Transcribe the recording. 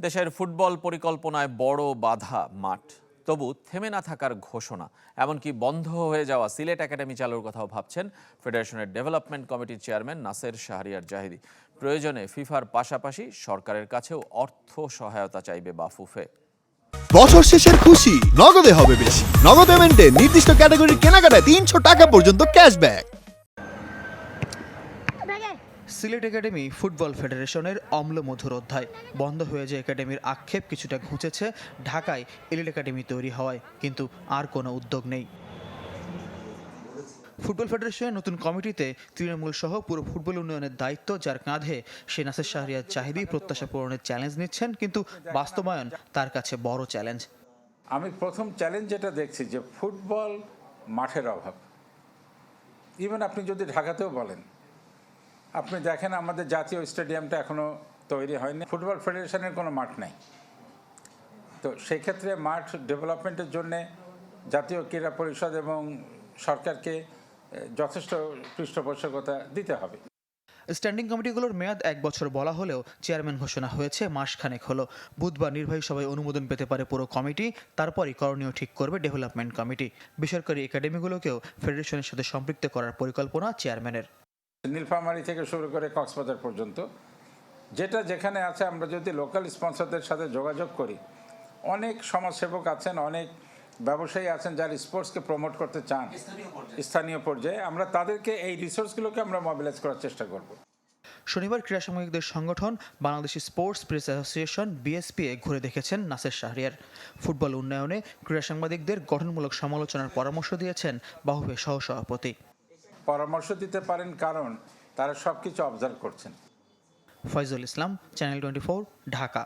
দেশের ফুটবল পরিকল্পনায় বড় বাধা মাঠ, তবু থেমে না থাকার ঘোষণা। এমনকি বন্ধ হয়ে যাওয়া সিলেট একাডেমি চালুর কথাও ভাবছেন ফেডারেশনের ডেভেলপমেন্ট কমিটির চেয়ারম্যান নাসের শাহরিয়ার জাহিদি। প্রয়োজনে ফিফার পাশাপাশি সরকারের কাছেও অর্থ সহায়তা চাইবে বাফুফে। বছর শেষের খুশি নগদে হবে বেশি। নগদ পেমেন্টে নির্দিষ্ট ক্যাটাগরির কেনাকাটায় ৩০০ টাকা পর্যন্ত ক্যাশব্যাক। সিলেট একাডেমি ফুটবল ফেডারেশনের অম্লমধুর অধ্যায়। বন্ধ হয়ে যে একাডেমির আক্ষেপ কিছুটা ঘুচেছে ঢাকায় এলিট একাডেমি তৈরি হওয়ায়, কিন্তু আর কোনো উদ্যোগ নেই। ফুটবল ফেডারেশনের নতুন কমিটিতে তৃণমূল সহ পুরো ফুটবল উন্নয়নের দায়িত্ব যার কাঁধে সে নাসের শাহরিয়ার জাহিদি প্রত্যাশা পূরণের চ্যালেঞ্জ নিচ্ছেন, কিন্তু বাস্তবায়ন তার কাছে বড় চ্যালেঞ্জ। আমি প্রথম চ্যালেঞ্জ যেটা দেখছি যে ফুটবল মাঠের অভাব। ইভেন আপনি যদি ঢাকাতেও বলেন, আপনি দেখেন আমাদের জাতীয় স্টেডিয়ামটা এখনও তৈরি হয়নি, ফুটবল ফেডারেশনের কোনো মাঠ নেই। তো সেই ক্ষেত্রে মাঠ ডেভেলপমেন্টের জন্যে জাতীয় ক্রীড়া পরিষদ এবং সরকারকে যথেষ্ট পৃষ্ঠপোষকতা দিতে হবে। স্ট্যান্ডিং কমিটিগুলোর মেয়াদ 1 বছর বলা হলেও চেয়ারম্যান ঘোষণা হয়েছে মাসখানেক হলো। বুধবার নির্বাহী সভায় অনুমোদন পেতে পারে পুরো কমিটি, তারপরই করণীয় ঠিক করবে ডেভেলপমেন্ট কমিটি। বেসরকারি একাডেমিগুলোকেও ফেডারেশনের সাথে সম্পৃক্ত করার পরিকল্পনা চেয়ারম্যানের। নীলফামারী থেকে শুরু করে কক্সবাজার পর্যন্ত যেটা যেখানে আছে, আমরা যদি লোকাল স্পন্সরদের সাথে যোগাযোগ করি, অনেক সমাজসেবক আছেন, অনেক ব্যবসায়ী আছেন যারা স্পোর্টসকে প্রমোট করতে চান স্থানীয় পর্যায়ে, আমরা তাদেরকে এই রিসোর্সগুলোকে আমরা মোবিলাইজ করার চেষ্টা করব। শনিবার ক্রীড়া সাংবাদিকদের সংগঠন বাংলাদেশ স্পোর্টস প্রেস অ্যাসোসিয়েশন বিএসপিএ ঘুরে দেখেছেন নাসের শাহরিয়ার। ফুটবল উন্নয়নে ক্রীড়া সাংবাদিকদের গঠনমূলক সমালোচনার পরামর্শ দিয়েছেন বাফুফে সহসভাপতি। পরামর্শ দিতে পারেন কারণ তারা সবকিছু অবজার্ভ করছেন। ফয়জুল ইসলাম, চ্যানেল 24, ঢাকা।